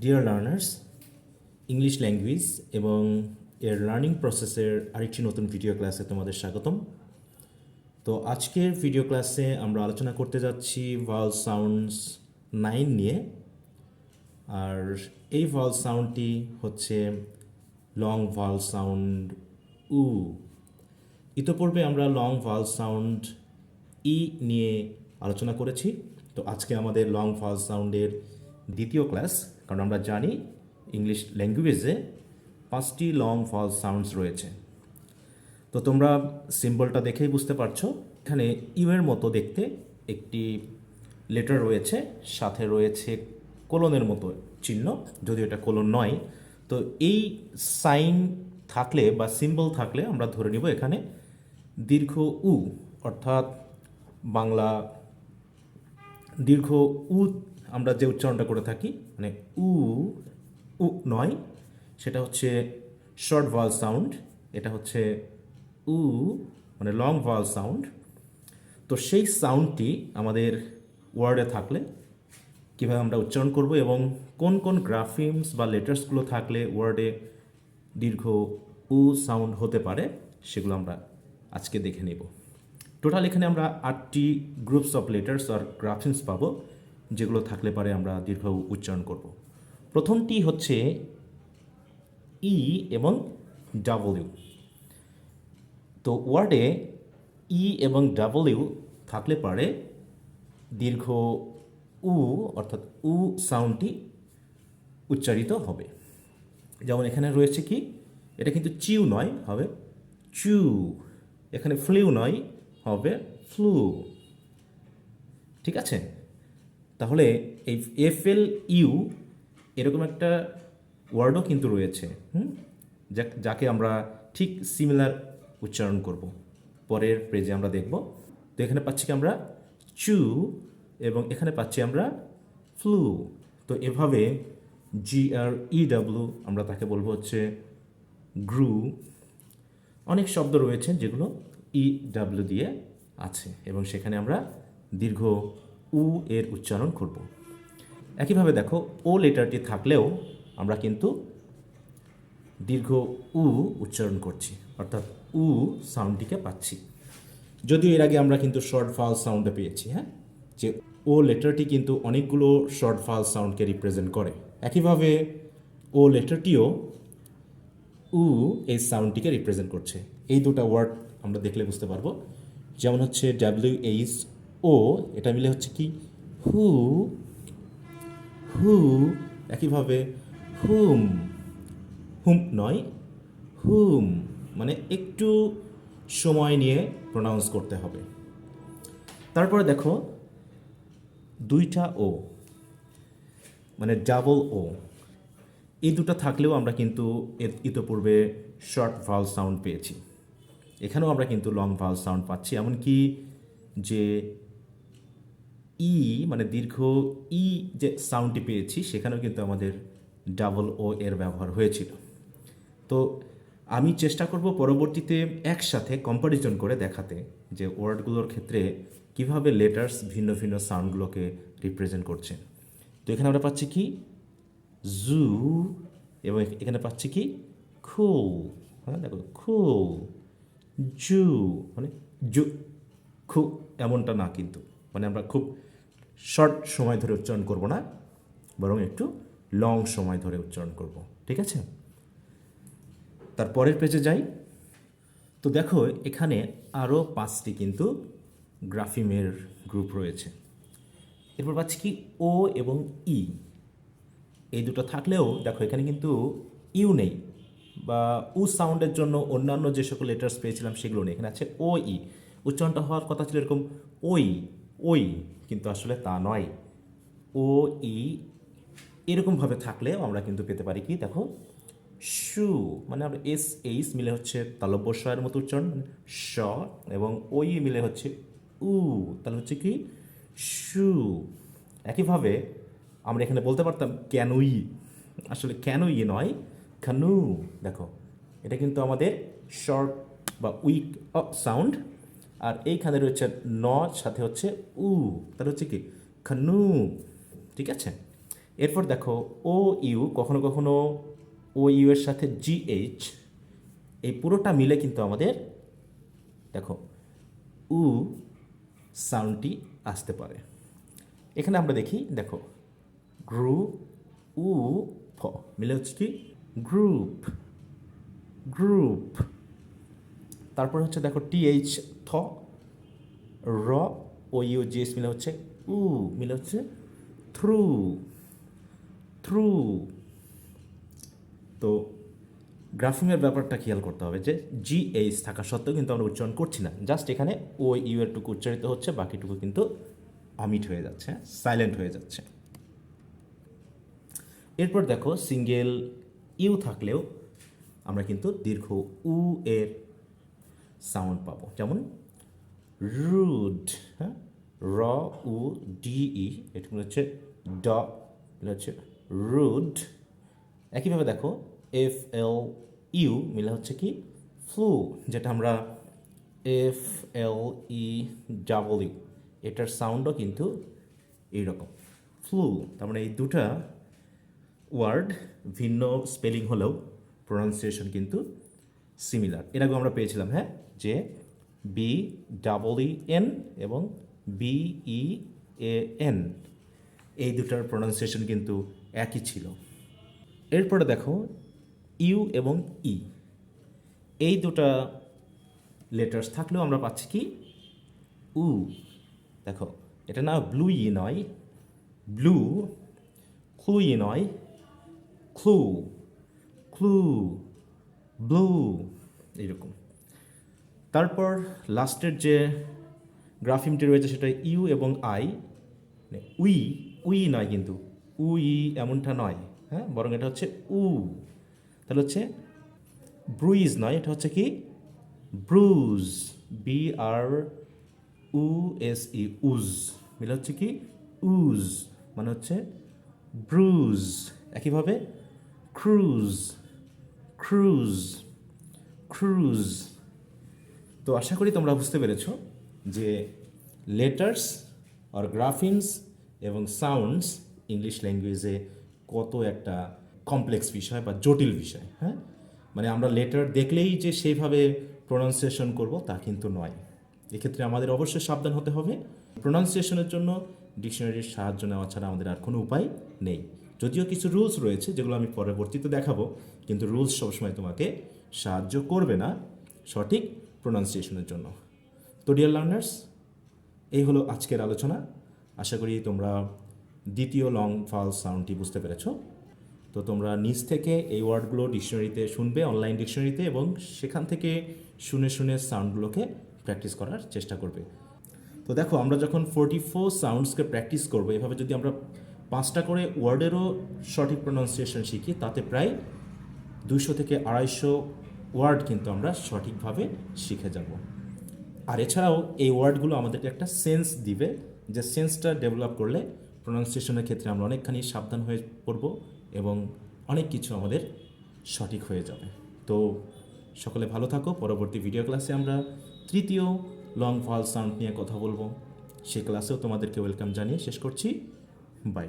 Dear learners, English language এবং এর learning প্রসেসের আরেকটি নতুন ভিডিও ক্লাসে তোমাদের স্বাগতম। তো আজকের ভিডিও ক্লাসে আমরা আলোচনা করতে যাচ্ছি ভাওয়াল সাউন্ডস 9 নিয়ে। আর এই ভাওয়াল সাউন্ডটি হচ্ছে লং ভাওয়াল সাউন্ড উ। ইতোপূর্বে আমরা লং ভাওয়াল সাউন্ড ই নিয়ে আলোচনা করেছি। তো আজকে আমাদের লং ভাওয়াল সাউন্ডের দ্বিতীয় ক্লাস, কারণ আমরা জানি ইংলিশ ল্যাঙ্গুয়েজে 5টি লং ভাওয়াল সাউন্ডস রয়েছে। তো তোমরা সিম্বলটা দেখেই বুঝতে পারছো, এখানে ইউ এর মতো দেখতে একটি লেটার রয়েছে, সাথে রয়েছে কোলনের মতো চিহ্ন, যদিও এটা কোলন নয়। তো এই সাইন থাকলে বা সিম্বল থাকলে আমরা ধরে নিব এখানে দীর্ঘ উ, অর্থাৎ বাংলা দীর্ঘ উ আমরা যে উচ্চারণটা করে থাকি, মানে উ উ নয়, সেটা হচ্ছে শর্ট ভাওয়াল সাউন্ড। এটা হচ্ছে উ, মানে লং ভাওয়াল সাউন্ড। তো সেই সাউন্ডটি আমাদের ওয়ার্ডে থাকলে কীভাবে আমরা উচ্চারণ করব এবং কোন কোন গ্রাফিমস বা লেটার্সগুলো থাকলে ওয়ার্ডে দীর্ঘ উ সাউন্ড হতে পারে, সেগুলো আমরা আজকে দেখে নেব। টোটাল এখানে আমরা 8টি গ্রুপস অফ লেটার্স আর গ্রাফিমস পাবো, যেগুলো থাকলে পারে আমরা দীর্ঘ উচ্চারণ করব। প্রথমটি হচ্ছে ই এবং ডাব্লিউ। তো ওয়ার্ডে ই এবং ডাব্লিউ থাকলে পারে দীর্ঘ উ, অর্থাৎ উ সাউন্ডটি উচ্চারিত হবে। যেমন এখানে রয়েছে কি, এটা কিন্তু চিউ নয়, হবে চু। এখানে ফ্লিউ নয়, হবে ফ্লু। ঠিক আছে? তাহলে এই এফএল ইউ এরকম একটা ওয়ার্ডও কিন্তু রয়েছে, যাকে আমরা ঠিক সিমিলার উচ্চারণ করব, পরের পেজে আমরা দেখব। তো এখানে পাচ্ছি কি আমরা চু, এবং এখানে পাচ্ছি আমরা ফ্লু। তো এভাবে GREW আমরা তাকে বলবো হচ্ছে গ্রু। অনেক শব্দ রয়েছে যেগুলো EW দিয়ে আছে, এবং সেখানে আমরা দীর্ঘ উ এর উচ্চারণ করব। একইভাবে দেখো, ও লেটারটি থাকলেও আমরা কিন্তু দীর্ঘ উ উচ্চারণ করছি, অর্থাৎ উ সাউন্ডটিকে পাচ্ছি। যদিও এর আগে আমরা কিন্তু শর্ট ভাওয়াল সাউন্ডে পেয়েছি, যে ও লেটারটি কিন্তু অনেকগুলো শর্ট ভাওয়াল সাউন্ডকে রিপ্রেজেন্ট করে। একইভাবে ও লেটারটিও উ এই সাউন্ডটিকে রিপ্রেজেন্ট করছে। এই দুটো ওয়ার্ড আমরা দেখলে বুঝতে পারবো। যেমন হচ্ছে WHO, এটা মিলে হচ্ছে কি হু হু। একইভাবে হুম, হুম নয়, হুম, মানে একটু সময় নিয়ে প্রোনাউন্স করতে হবে। তারপরে দেখো দুইটা ও, মানে ডাবল ও, এই দুটো থাকলেও আমরা কিন্তু ইতোপূর্বে শর্ট ভাওয়াল সাউন্ড পেয়েছি। এখানেও আমরা কিন্তু লং ভাওয়াল সাউন্ড পাচ্ছি, এমনকি যে ই, মানে দীর্ঘ ই যে সাউন্ডটি পেয়েছি, সেখানেও কিন্তু আমাদের ডাবল ও এর ব্যবহার হয়েছিল। তো আমি চেষ্টা করব পরবর্তীতে একসাথে কম্প্যারিজন করে দেখাতে যে ওয়ার্ডগুলোর ক্ষেত্রে কিভাবে লেটার্স ভিন্ন ভিন্ন সাউন্ডগুলোকে রিপ্রেজেন্ট করছে। তো এখানে আমরা পাচ্ছি কি জু, এবং এখানে পাচ্ছি কি খুল। হ্যাঁ, দেখো খুল, জু, মানে জু খু, এমনটা না কিন্তু, মানে আমরা খুব শর্ট সময় ধরে উচ্চারণ করব না, বরং একটু লং সময় ধরে উচ্চারণ করব। ঠিক আছে? তার পরের পেজে যাই। তো দেখো এখানে আরও 5টি কিন্তু গ্রাফিমের গ্রুপ রয়েছে। এরপর পাচ্ছি কি ও এবং ই, এই দুটো থাকলেও দেখো এখানে কিন্তু ইউ নেই, বা উ সাউন্ডের জন্য অন্যান্য যে সকল লেটার্স পেয়েছিলাম সেগুলো নেই। এখানে আছে ও ই, উচ্চারণটা হওয়ার কথা ছিল এরকম ওই ওই, কিন্তু আসলে তা নয়। ও ই এরকমভাবে থাকলেও আমরা কিন্তু পেতে পারি কি, দেখো শু, মানে আমরা SH মিলে হচ্ছে তালব্য শ-এর মতো উচ্চারণ, শ, এবং ওই মিলে হচ্ছে উ, তাহলে হচ্ছে কি শু। একইভাবে আমরা এখানে বলতে পারতাম ক্যানুই, আসলে ক্যানুই নয়, খানু। দেখো এটা কিন্তু আমাদের শর্ট বা উইক সাউন্ড, আর এইখানে রয়েছে ন, সাথে হচ্ছে উ, তাহলে হচ্ছে কি খানু। ঠিক আছে? এরপর দেখো ও ইউ, কখনো কখনো ও ইউ এর সাথে জিএইচ, এই পুরোটা মিলে কিন্তু আমাদের দেখো উ সাউন্ডটি আসতে পারে। এখানে আমরা দেখি, দেখো গ্রু উ ফ মিলে হচ্ছে কি গ্রুপ, গ্রুপ। তারপর হচ্ছে দেখো টিএইচ থ, র ও ইউ জিএস মিলে হচ্ছে উ, মিলে হচ্ছে থ্রু, থ্রু। তো গ্রাফিমের ব্যাপারটা খেয়াল করতে হবে যে জিএইচ থাকা সত্ত্বেও কিন্তু আমরা উচ্চারণ করছি না, জাস্ট এখানে ও ইউ এরটুকু উচ্চারিত হচ্ছে, বাকিটুকু কিন্তু অমিট হয়ে যাচ্ছে, সাইলেন্ট হয়ে যাচ্ছে। এরপর দেখো সিঙ্গেল ইউ থাকলেও আমরা কিন্তু দীর্ঘ উ এর সাউন্ড পাবো, যেমন রুড, হ্যাঁ, র উ ডিই, এটা হচ্ছে ড, এটা হচ্ছে রুড। একইভাবে দেখো এফ এল ইউ মিলে হচ্ছে কি ফ্লু, যেটা আমরা F L E double you, এটার সাউন্ডও কিন্তু এইরকম ফ্লু। তার মানে এই দুটা ওয়ার্ড ভিন্ন স্পেলিং হলেও প্রোনাউন্সিয়েশন কিন্তু সিমিলার। এর আগে আমরা পেয়েছিলাম, হ্যাঁ, যে বি ডাবল ই এন এবং বিই এ এন, এই দুটার প্রোনাউন্সিয়েশন কিন্তু একই ছিল। এরপরে দেখো ইউ এবং ই, এই দুটা লেটার্স থাকলেও আমরা পাচ্ছি কি উ। দেখো এটা না ব্লু ই নয়, ব্লু, ক্লু ই নয়, ক্লু, ক্লু, ব্লু, এইরকম। তারপর লাস্টের যে গ্রাফিমটি রয়েছে সেটা ইউ এবং আই, উই, উই নয় কিন্তু, উই এমনটা নয়, হ্যাঁ, বরং এটা হচ্ছে উ। তাহলে হচ্ছে ব্রুইজ নয়, এটা হচ্ছে কি ব্রুজ, বি আর উ এস ই, উজ, মিলে হচ্ছে কি উজ, মানে হচ্ছে ব্রুজ। একইভাবে ক্রুজ, ক্রুজ, ক্রুজ। তো আশা করি তোমরা বুঝতে পেরেছো যে লেটার্স আর গ্রাফিমস এবং সাউন্ডস ইংলিশ ল্যাঙ্গুয়েজে কত একটা কমপ্লেক্স বিষয় বা জটিল বিষয়, হ্যাঁ। মানে আমরা লেটার দেখলেই যে সেইভাবে প্রোনাউন্সিয়েশন করব তা কিন্তু নয়। এক্ষেত্রে আমাদের অবশ্যই সাবধান হতে হবে। প্রোনাউন্সিয়েশনের জন্য ডিকশনারির সাহায্য নেওয়া ছাড়া আমাদের আর কোনো উপায় নেই। যদিও কিছু রুলস রয়েছে যেগুলো আমি পরবর্তীতে দেখাবো, কিন্তু রুলস সবসময় তোমাকে সাহায্য করবে না সঠিক প্রোনাউন্সিয়েশনের জন্য। তো ডিয়ার লার্নার্স, এই হলো আজকের আলোচনা। আশা করি তোমরা দ্বিতীয় লং ভাওয়েল সাউন্ডটি বুঝতে পেরেছো। তো তোমরা নিজ থেকে এই ওয়ার্ডগুলো ডিকশনারিতে শুনবে, অনলাইন ডিকশনারিতে, এবং সেখান থেকে শুনে শুনে সাউন্ডগুলোকে প্র্যাকটিস করার চেষ্টা করবে। তো দেখো আমরা যখন 44 সাউন্ডসকে প্র্যাকটিস করবো, এভাবে যদি আমরা 5টা করে ওয়ার্ডেরও সঠিক প্রোনাউন্সিয়েশন শিখি, তাতে প্রায় 200 থেকে 250 ওয়ার্ড কিন্তু আমরা সঠিকভাবে শিখে যাব। আর এছাড়াও এই ওয়ার্ডগুলো আমাদেরকে একটা সেন্স দিবে, যে সেন্সটা ডেভেলপ করলে প্রোনাউন্সিয়েশনের ক্ষেত্রে আমরা অনেকখানি সাবধান হয়ে পড়ব এবং অনেক কিছু আমাদের সঠিক হয়ে যাবে। তো সকলে ভালো থাকো। পরবর্তী ভিডিও ক্লাসে আমরা তৃতীয় লং ভাওয়েল সাউন্ড নিয়ে কথা বলবো। সে ক্লাসেও তোমাদেরকে ওয়েলকাম জানিয়ে শেষ করছি। বাই।